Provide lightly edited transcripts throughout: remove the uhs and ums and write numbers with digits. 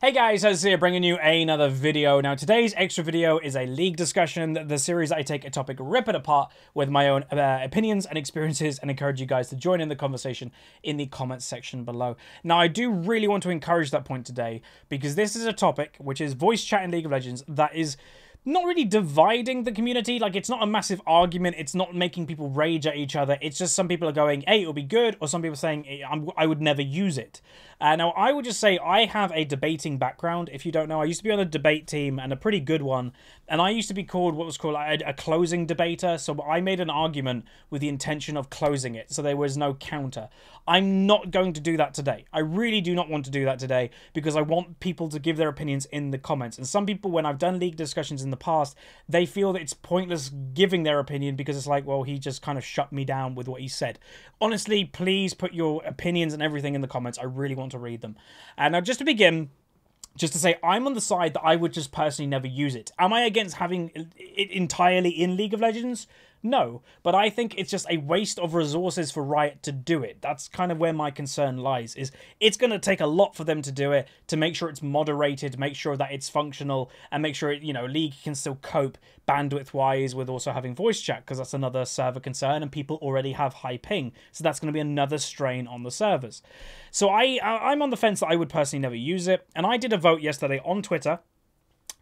Hey guys, Huzzy here, bringing you another video. Now today's extra video is a league discussion, the series I take a topic, rip it apart with my own opinions and experiences, and encourage you guys to join in the conversation in the comments section below. Now I do really want to encourage that point today, because this is a topic which is voice chat in League of Legends that is not really dividing the community. Like, it's not a massive argument, it's not making people rage at each other, it's just some people are going, hey, it'll be good, or some people saying, hey, I would never use it. Now, I would just say I have a debating background. If you don't know, I used to be on a debate team, and a pretty good one, and I used to be called what was called a closing debater, so I made an argument with the intention of closing it, so there was no counter. I'm not going to do that today. I really do not want to do that today, because I want people to give their opinions in the comments. And some people, when I've done league discussions in the past, they feel that it's pointless giving their opinion, because it's like, well, he just kind of shut me down with what he said. Honestly, please put your opinions and everything in the comments. I really want to read them. And now, just to begin, just to say, I'm on the side that I would just personally never use it. Am I against having it entirely in League of Legends? No, but I think it's just a waste of resources for Riot to do it. That's kind of where my concern lies, is it's going to take a lot for them to do it, to make sure it's moderated, make sure that it's functional, and make sure, you know, League can still cope bandwidth-wise with also having voice chat, because that's another server concern, and people already have high ping, so that's going to be another strain on the servers. So I'm on the fence that I would personally never use it, and I did a vote yesterday on Twitter,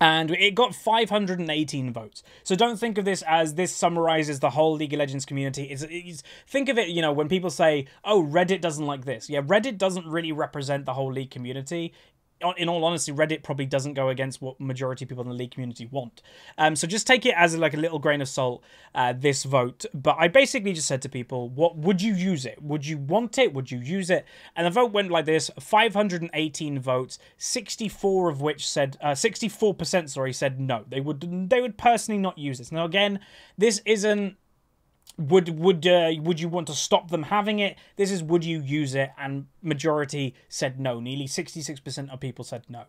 and it got 518 votes. So don't think of this as this summarizes the whole League of Legends community. Think of it, you know, when people say, oh, Reddit doesn't like this. Yeah, Reddit doesn't really represent the whole League community. In all honesty, Reddit probably doesn't go against what majority of people in the League community want. So just take it as like a little grain of salt, this vote. But I basically just said to people, what would you use it? Would you want it? Would you use it? And the vote went like this: 518 votes, 64 of which said 64%, sorry, said no. They would personally not use this. Now again, this isn't would you want to stop them having it? This is, would you use it? And majority said no. Nearly 66% of people said no.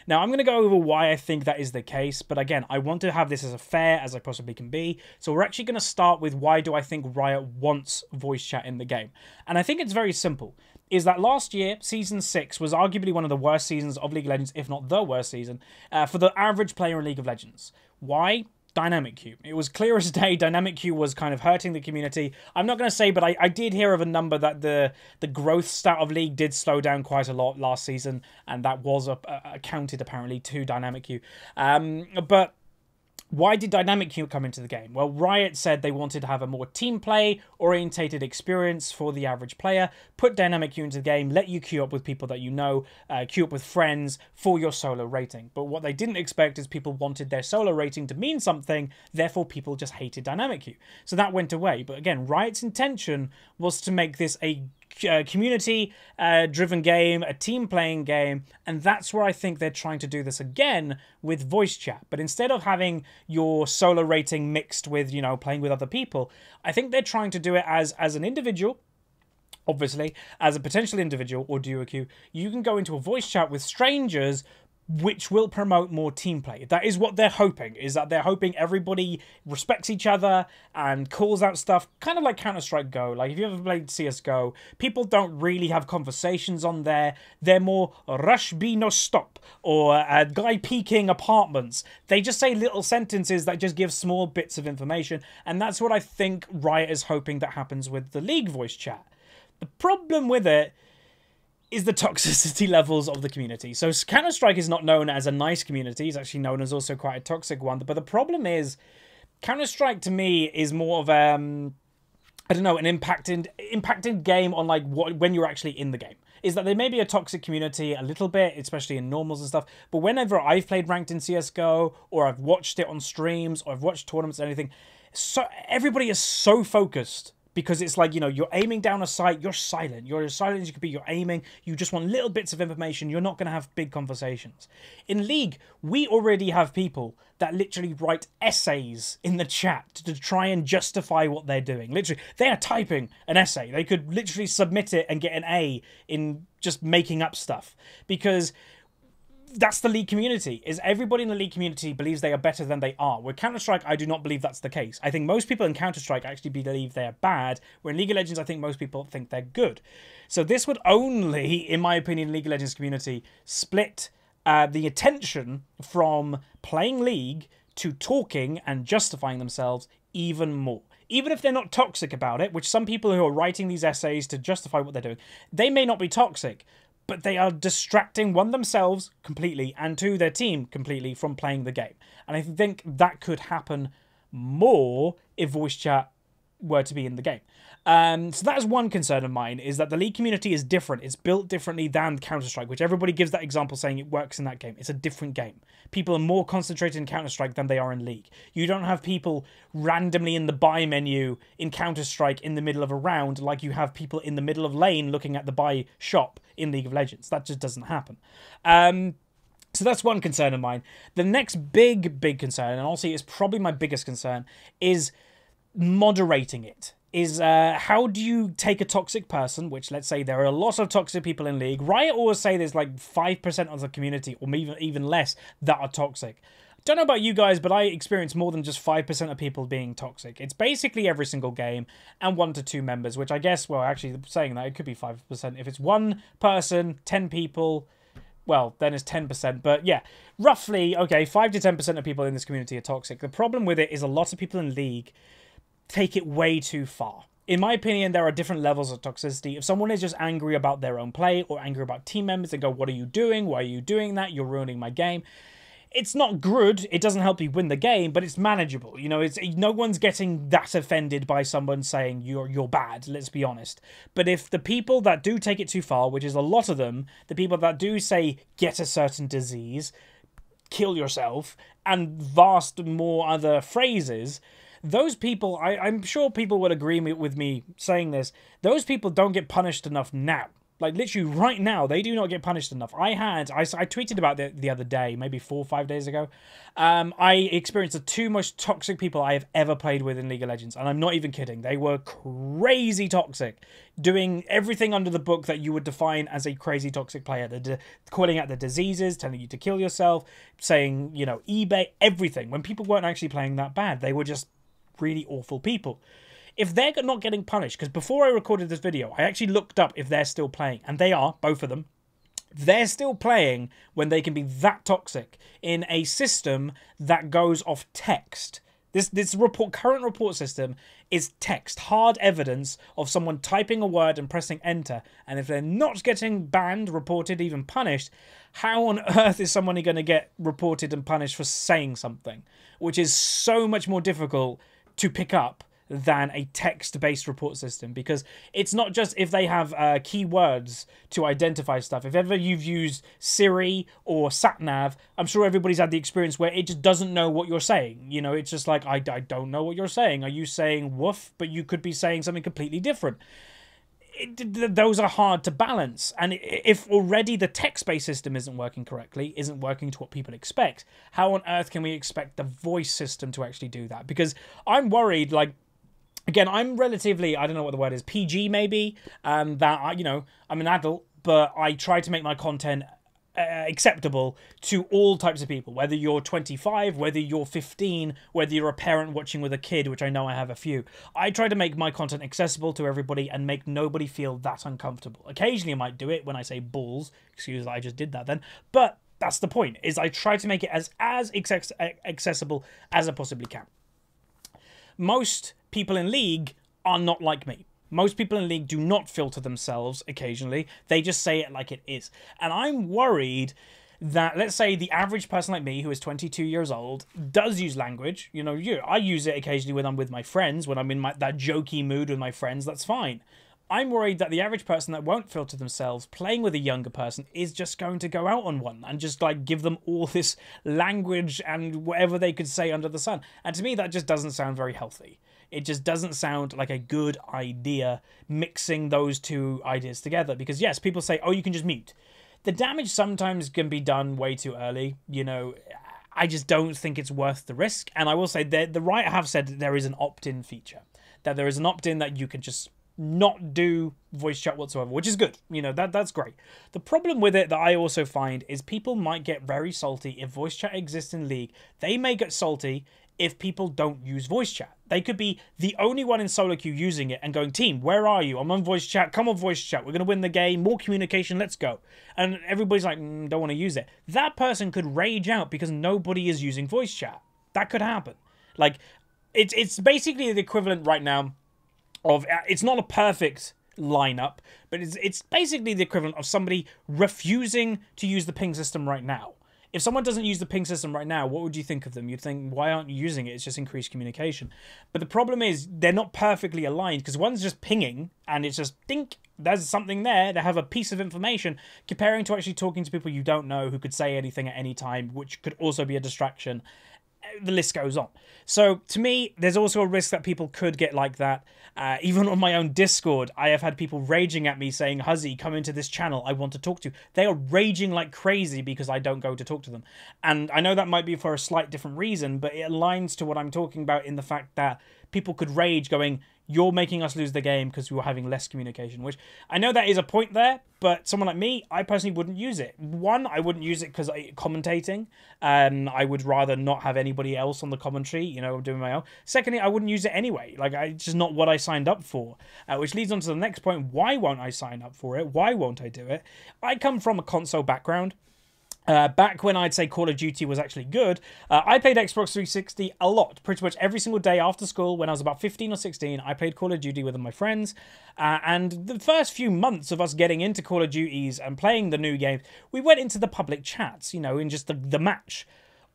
Now, I'm going to go over why I think that is the case, but again, I want to have this as fair as I possibly can be. So we're actually going to start with, why do I think Riot wants voice chat in the game? And I think it's very simple, is that last year, Season 6 was arguably one of the worst seasons of League of Legends, if not the worst season, for the average player in League of Legends. Why? Dynamic queue. It was clear as day. Dynamic queue was kind of hurting the community. I'm not going to say, but I did hear of a number that the growth stat of League did slow down quite a lot last season, and that was accounted apparently to dynamic queue. But why did Dynamic Queue come into the game? Well, Riot said they wanted to have a more team play orientated experience for the average player, put Dynamic Queue into the game, let you queue up with people that you know, queue up with friends for your solo rating. But what they didn't expect is people wanted their solo rating to mean something, therefore people just hated Dynamic Queue. So that went away. But again, Riot's intention was to make this a community-driven game, a team-playing game, and that's where I think they're trying to do this again with voice chat. But instead of having your solo rating mixed with, you know, playing with other people, I think they're trying to do it as an individual. Obviously, as a potential individual or duo queue, you can go into a voice chat with strangers, which will promote more team play. That is what they're hoping, is that they're hoping everybody respects each other and calls out stuff, kind of like Counter-Strike Go. Like, if you ever played CSGO, people don't really have conversations on there. They're more rush B no stop, or guy peeking apartments. They just say little sentences that just give small bits of information, and that's what I think Riot is hoping that happens with the League voice chat. The problem with it is the toxicity levels of the community. So Counter-Strike is not known as a nice community. It's actually known as also quite a toxic one. But the problem is, Counter-Strike to me is more of I don't know, an impacted game on like when you're actually in the game. Is that there may be a toxic community a little bit, especially in normals and stuff. But whenever I've played ranked in CSGO, or I've watched it on streams, or I've watched tournaments and anything, so everybody is so focused. Because it's like, you know, you're aiming down a sight, you're silent. You're as silent as you could be, you're aiming, you just want little bits of information, you're not going to have big conversations. In League, we already have people that literally write essays in the chat to try and justify what they're doing. Literally, they are typing an essay. They could literally submit it and get an A in just making up stuff. Because that's the League community, is everybody in the League community believes they are better than they are. With Counter-Strike, I do not believe that's the case. I think most people in Counter-Strike actually believe they're bad, where in League of Legends, I think most people think they're good. So this would only, in my opinion, League of Legends community split the attention from playing League to talking and justifying themselves even more. Even if they're not toxic about it, which some people who are writing these essays to justify what they're doing, they may not be toxic, but they are distracting, one, themselves completely, and two, their team completely from playing the game. And I think that could happen more if voice chat were to be in the game. So that is one concern of mine, is that the League community is different. It's built differently than Counter-Strike, which everybody gives that example saying it works in that game. It's a different game. People are more concentrated in Counter-Strike than they are in League. You don't have people randomly in the buy menu in Counter-Strike in the middle of a round like you have people in the middle of lane looking at the buy shop in League of Legends. That just doesn't happen. So that's one concern of mine. The next big concern, and honestly it's probably my biggest concern, is moderating it. Is how do you take a toxic person, which let's say there are a lot of toxic people in League. Riot always say there's like 5% of the community, or even less, that are toxic. Don't know about you guys, but I experience more than just 5% of people being toxic. It's basically every single game, and 1 to 2 members, which I guess, well, actually saying that, it could be 5%. If it's 1 person, 10 people, well, then it's 10%. But yeah, roughly, okay, 5 to 10% of people in this community are toxic. The problem with it is a lot of people in League take it way too far. In my opinion, there are different levels of toxicity. If someone is just angry about their own play or angry about team members, they go, what are you doing? Why are you doing that? You're ruining my game. It's not good. It doesn't help you win the game, but it's manageable. You know, it's no one's getting that offended by someone saying you're bad, let's be honest. But if the people that do take it too far, which is a lot of them, the people that do say get a certain disease, kill yourself, and vast more other phrases, those people, I'm sure people would agree with me saying this, those people don't get punished enough now. Like, literally right now, they do not get punished enough. I tweeted about it the other day, maybe 4 or 5 days ago. I experienced the 2 most toxic people I have ever played with in League of Legends, and I'm not even kidding. They were crazy toxic, doing everything under the book that you would define as a crazy toxic player. Calling out the diseases, telling you to kill yourself, saying, you know, eBay, everything. When people weren't actually playing that bad, they were just really awful people. If they're not getting punished, because before I recorded this video, I actually looked up if they're still playing, and they are, both of them. They're still playing when they can be that toxic in a system that goes off text. This current report system is text, hard evidence of someone typing a word and pressing enter. And if they're not getting banned, reported, even punished, how on earth is someone going to get reported and punished for saying something? Which is so much more difficult to pick up than a text-based report system, because it's not just if they have keywords to identify stuff. If ever you've used Siri or SatNav, I'm sure everybody's had the experience where it just doesn't know what you're saying. You know, it's just like, I don't know what you're saying. Are you saying woof? But you could be saying something completely different. Those are hard to balance. And if already the text-based system isn't working correctly, isn't working to what people expect, how on earth can we expect the voice system to actually do that? Because I'm worried, like, again, I'm relatively, I don't know what the word is, PG maybe, that, you know, I'm an adult, but I try to make my content acceptable to all types of people, whether you're 25, whether you're 15, whether you're a parent watching with a kid, which I know I have a few. I try to make my content accessible to everybody and make nobody feel that uncomfortable. Occasionally I might do it when I say balls, excuse I just did that then, but that's the point, is I try to make it as accessible as I possibly can. Most people in League are not like me. Most people in League do not filter themselves occasionally. They just say it like it is. And I'm worried that, let's say, the average person like me, who is 22 years old, does use language. You know, I use it occasionally when I'm with my friends, when I'm in that jokey mood with my friends, that's fine. I'm worried that the average person that won't filter themselves playing with a younger person is just going to go out on one and just like give them all this language and whatever they could say under the sun. And to me, that just doesn't sound very healthy. It just doesn't sound like a good idea, mixing those two ideas together. Because yes, people say, oh, you can just mute. The damage sometimes can be done way too early. You know, I just don't think it's worth the risk. And I will say that the Riot have said that there is an opt-in feature. That there is an opt-in that you can just not do voice chat whatsoever, which is good. You know, that's great. The problem with it that I also find is people might get very salty if voice chat exists in League. They may get salty if people don't use voice chat. They could be the only one in solo queue using it and going, team, where are you? I'm on voice chat. Come on voice chat. We're going to win the game. More communication. Let's go. And everybody's like, don't want to use it. That person could rage out because nobody is using voice chat. That could happen. Like, it's basically the equivalent right now of, it's not a perfect lineup, but it's basically the equivalent of somebody refusing to use the ping system right now. If someone doesn't use the ping system right now, what would you think of them? You'd think, why aren't you using it? It's just increased communication. But the problem is they're not perfectly aligned, because one's just pinging and it's just, dink, there's something there. They have a piece of information, comparing to actually talking to people you don't know who could say anything at any time, which could also be a distraction. The list goes on. So to me, there's also a risk that people could get like that. Even on my own Discord, I have had people raging at me saying, Huzzy, come into this channel, I want to talk to you. They are raging like crazy because I don't go to talk to them. And I know that might be for a slight different reason, but it aligns to what I'm talking about in the fact that people could rage going, you're making us lose the game because we were having less communication, which I know that is a point there, but someone like me, I personally wouldn't use it. One, I wouldn't use it because commentating, I would rather not have anybody else on the commentary, you know, doing my own. Secondly, I wouldn't use it anyway. Like, it's just not what I signed up for, which leads on to the next point. Why won't I sign up for it? Why won't I do it? I come from a console background. Back when I'd say Call of Duty was actually good, I played Xbox 360 a lot. Pretty much every single day after school, when I was about 15 or 16, I played Call of Duty with my friends. And the first few months of us getting into Call of Duties and playing the new games, we went into the public chats, you know, in just the match.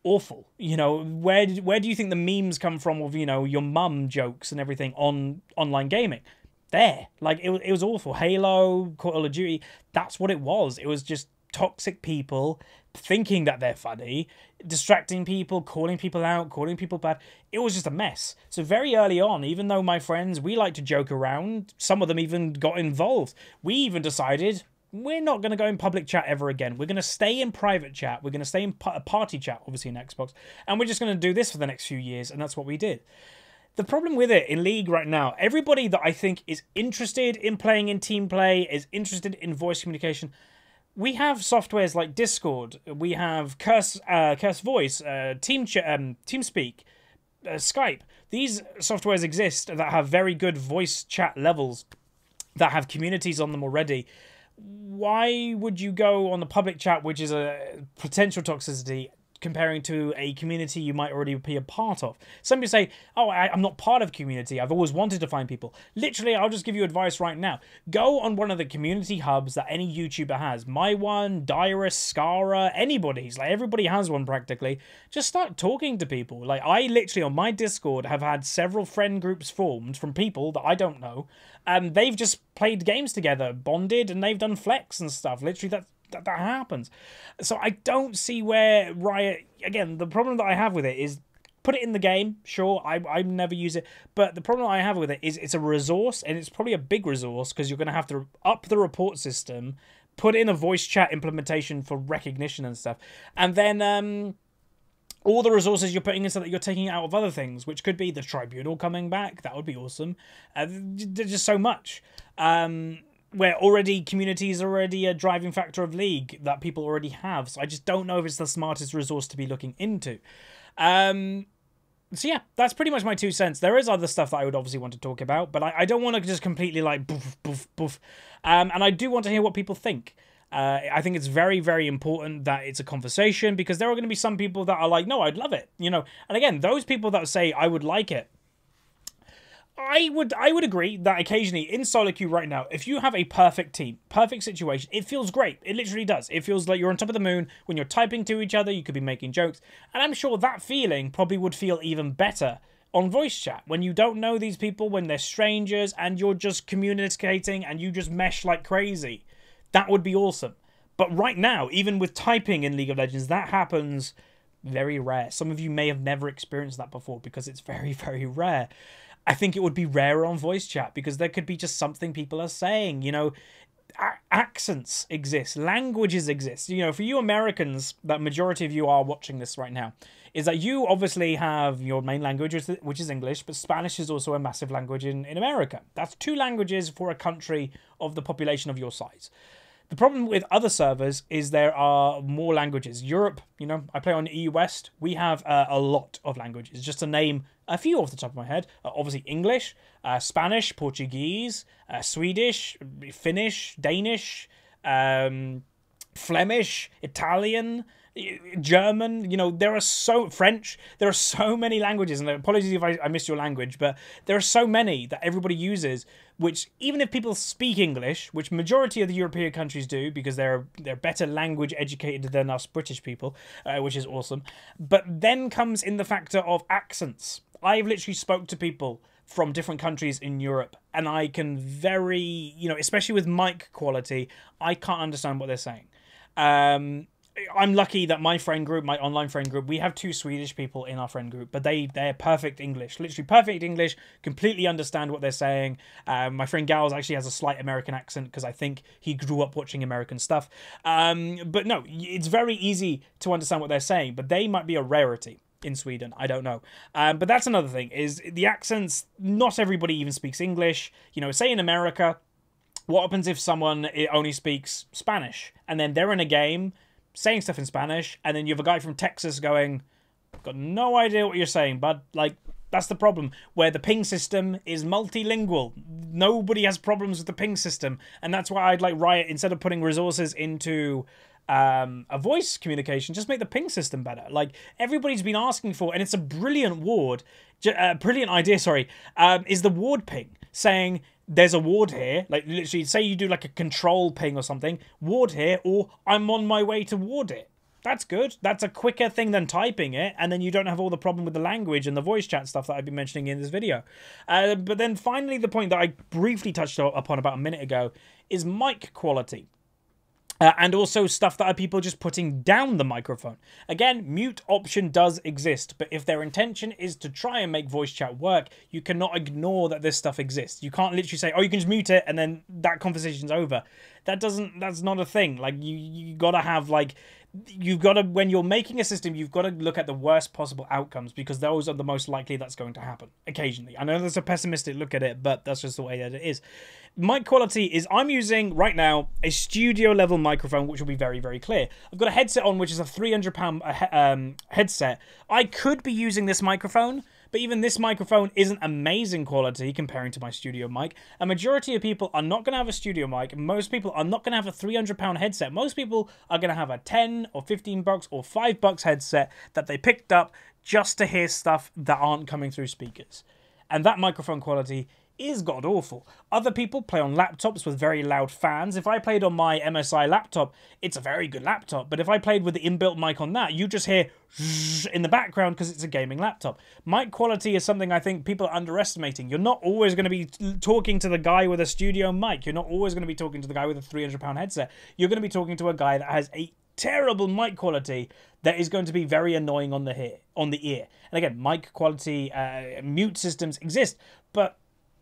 Awful. You know, where do you think the memes come from of, you know, your mum jokes and everything on online gaming? There. Like, it was awful. Halo, Call of Duty, that's what it was. It was just toxic people thinking that they're funny, distracting people, calling people out, calling people bad. It was just a mess. So very early on, even though my friends, we like to joke around, some of them even got involved. We even decided we're not going to go in public chat ever again. We're going to stay in private chat. We're going to stay in party chat, obviously in Xbox. And we're just going to do this for the next few years. And that's what we did. The problem with it in League right now, everybody that I think is interested in playing in team play, is interested in voice communication, we have softwares like Discord, we have Curse Voice, TeamSpeak, Skype. These softwares exist that have very good voice chat levels, that have communities on them already. Why would you go on the public chat, which is a potential toxicity, comparing to a community you might already be a part of? Some people say, oh, I'm not part of a community, I've always wanted to find people. Literally, I'll just give you advice right now. Go on one of the community hubs that any YouTuber has. My one, Dyrus, Scara, anybody's. Like, everybody has one practically. Just start talking to people. Like, I literally, on my Discord, have had several friend groups formed from people that I don't know. And they've just played games together, bonded, and they've done flex and stuff. Literally, that happens. So I don't see where Riot, again, the problem that I have with it is, put it in the game, sure, I never use it, but the problem I have with it is it's a resource, and it's probably a big resource, because you're going to have to up the report system, put in a voice chat implementation for recognition and stuff, and then all the resources you're putting in so that you're taking out of other things, which could be the tribunal coming back. That would be awesome. There's just so much. Where already communities are already a driving factor of League that people already have. So I just don't know if it's the smartest resource to be looking into. So yeah, that's pretty much my 2 cents. There is other stuff that I would obviously want to talk about, but I don't want to just completely like boof, boof, boof. And I do want to hear what people think. I think it's very, very important that it's a conversation, because there are going to be some people that are like, no, I'd love it, you know. And again, those people that say I would like it, I would agree that occasionally in solo queue right now, if you have a perfect team, perfect situation, it feels great. It literally does. It feels like you're on top of the moon. When you're typing to each other, you could be making jokes. And I'm sure that feeling probably would feel even better on voice chat, when you don't know these people, when they're strangers, and you're just communicating and you just mesh like crazy. That would be awesome. But right now, even with typing in League of Legends, that happens very rare. Some of you may have never experienced that before, because it's very, very rare. I think it would be rarer on voice chat, because there could be just something people are saying, you know. Accents exist, languages exist. You know, for you Americans, that majority of you are watching this right now, is that you obviously have your main language, which is English, but Spanish is also a massive language in America. That's 2 languages for a country of the population of your size. The problem with other servers is there are more languages. Europe, you know, I play on EU West. We have a lot of languages. Just to name a few off the top of my head. Obviously English, Spanish, Portuguese, Swedish, Finnish, Danish, Flemish, Italian, German, you know, French, there are so many languages, and apologies if I missed your language, but there are so many that everybody uses, which even if people speak English, which majority of the European countries do, because they're better language educated than us British people, which is awesome, but then comes in the factor of accents. I've literally spoke to people from different countries in Europe, and I can you know, especially with mic quality, I can't understand what they're saying. I'm lucky that my friend group, my online friend group, we have 2 Swedish people in our friend group, but they're perfect English, literally perfect English, completely understand what they're saying. My friend Gals actually has a slight American accent because I think he grew up watching American stuff. But no, it's very easy to understand what they're saying, but they might be a rarity in Sweden. I don't know. But that's another thing, is the accents. Not everybody even speaks English. You know, say in America, what happens if someone only speaks Spanish and then they're in a game saying stuff in Spanish, and then you have a guy from Texas going, got no idea what you're saying, bud. Like, that's the problem, where the ping system is multilingual. Nobody has problems with the ping system, and that's why I'd like Riot, instead of putting resources into a voice communication, just make the ping system better. Like, everybody's been asking for, and it's a brilliant brilliant idea, sorry, is the ward ping, saying, there's a ward here, like literally say you do like a control ping or something, ward here, or I'm on my way to ward it. That's good. That's a quicker thing than typing it, and then you don't have all the problem with the language and the voice chat stuff that I've been mentioning in this video. But then finally, the point that I briefly touched upon about a minute ago is mic quality. And also stuff that are people just putting down the microphone. Again, mute option does exist, but if their intention is to try and make voice chat work, you cannot ignore that this stuff exists. You can't literally say, oh, you can just mute it and then that conversation's over. That's not a thing. Like, you gotta have, like, you've got to, when you're making a system, you've got to look at the worst possible outcomes, because those are the most likely that's going to happen occasionally. I know there's a pessimistic look at it, but that's just the way that it is. Mic quality is, I'm using right now a studio level microphone, which will be very, very clear. I've got a headset on, which is a £300 headset. I could be using this microphone, but even this microphone isn't amazing quality comparing to my studio mic. A majority of people are not going to have a studio mic. Most people are not going to have a £300 headset. Most people are going to have a 10 or 15 bucks or $5 headset that they picked up just to hear stuff that aren't coming through speakers. And that microphone quality is god-awful. Other people play on laptops with very loud fans. If I played on my MSI laptop, it's a very good laptop. But if I played with the inbuilt mic on that, you just hear in the background because it's a gaming laptop. Mic quality is something I think people are underestimating. You're not always going to be talking to the guy with a studio mic. You're not always going to be talking to the guy with a £300 headset. You're going to be talking to a guy that has a terrible mic quality that is going to be very annoying on the ear. And again, mic quality, mute systems exist, but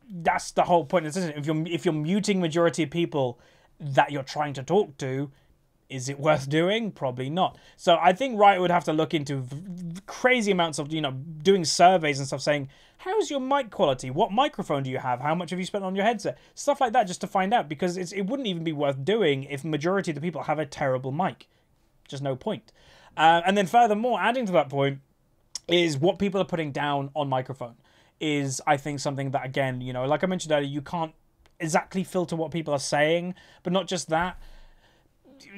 that's the whole point of this, isn't it? If you're muting majority of people that you're trying to talk to, is it worth doing? Probably not. So I think Riot would have to look into crazy amounts of, you know, doing surveys and stuff saying, how's your mic quality? What microphone do you have? How much have you spent on your headset? Stuff like that, just to find out, because it wouldn't even be worth doing if majority of the people have a terrible mic. Just no point. And then furthermore, adding to that point, is what people are putting down on microphone is, I think, something that, again, you know, like I mentioned earlier, you can't exactly filter what people are saying, but not just that.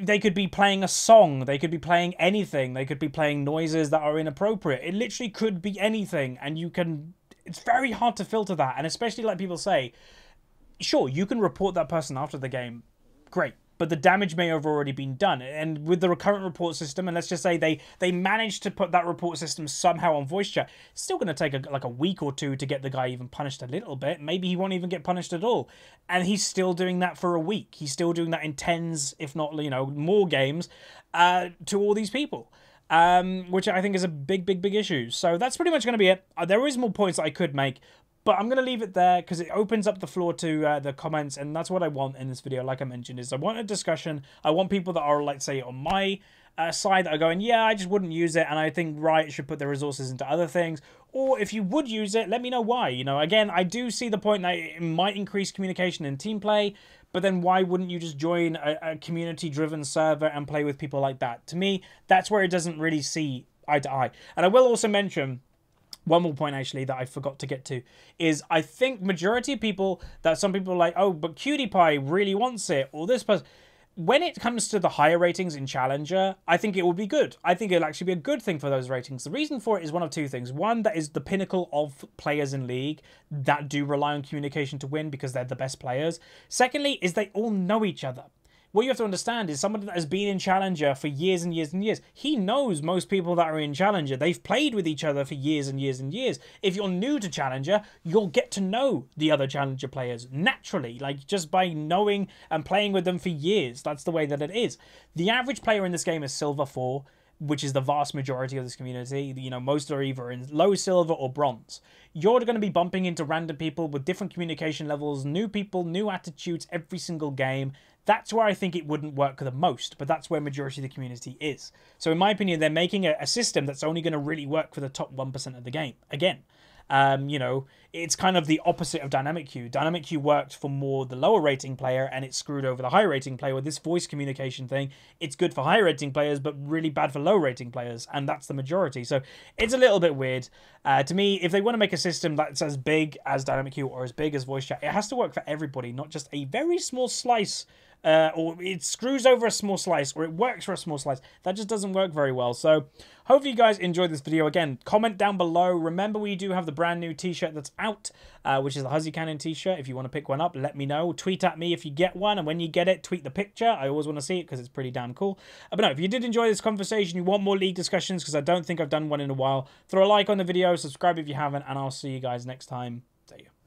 They could be playing a song, they could be playing anything, they could be playing noises that are inappropriate. It literally could be anything, and it's very hard to filter that. And especially, like people say, sure, you can report that person after the game, great, but the damage may have already been done. And with the recurrent report system, and let's just say they managed to put that report system somehow on voice chat, it's still going to take like a week or two to get the guy even punished a little bit. Maybe he won't even get punished at all. And he's still doing that for a week. He's still doing that in tens, if not, you know, more games to all these people. Which I think is a big issue. So that's pretty much going to be it. There is more points that I could make, but I'm going to leave it there because it opens up the floor to the comments, and that's what I want in this video. Like I mentioned, is I want a discussion. I want people that are, like, say, on my side that are going, yeah, I just wouldn't use it, and I think Riot should put their resources into other things. Or if you would use it, let me know why. You know, again, I do see the point that it might increase communication and team play, but then why wouldn't you just join a community-driven server and play with people like that? To me, that's where it doesn't really see eye to eye. And I will also mention one more point, actually, that I forgot to get to, is I think majority of people, that some people are like, oh, but Cutie Pie really wants it, or this person. When it comes to the higher ratings in Challenger, I think it will be good. I think it'll actually be a good thing for those ratings. The reason for it is one of two things. One, that is the pinnacle of players in League that do rely on communication to win because they're the best players. Secondly, is they all know each other. What you have to understand is somebody that has been in Challenger for years and years and years, he knows most people that are in Challenger. They've played with each other for years and years and years. If you're new to Challenger, you'll get to know the other Challenger players naturally, like just by knowing and playing with them for years. That's the way that it is. The average player in this game is Silver 4, which is the vast majority of this community. You know, most are either in low silver or bronze. You're going to be bumping into random people with different communication levels, new people, new attitudes every single game. That's where I think it wouldn't work the most, but that's where majority of the community is. So in my opinion, they're making a system that's only going to really work for the top 1% of the game. Again, you know, it's kind of the opposite of Dynamic Queue. Dynamic Queue worked for more the lower rating player, and it screwed over the high rating player with this voice communication thing. It's good for high rating players, but really bad for low rating players, and that's the majority. So it's a little bit weird. To me, if they want to make a system that's as big as Dynamic Queue or as big as voice chat, it has to work for everybody, not just a very small slice. Or it screws over a small slice, or it works for a small slice. That just doesn't work very well. So hopefully you guys enjoyed this video. Again, comment down below. Remember, we do have the brand new t-shirt that's out, which is the Huzzy Cannon t-shirt. If you want to pick one up, let me know. Tweet at me if you get one, and when you get it, tweet the picture. I always want to see it because it's pretty damn cool. But no, if you did enjoy this conversation, you want more League discussions, because I don't think I've done one in a while, throw a like on the video, subscribe if you haven't, and I'll see you guys next time.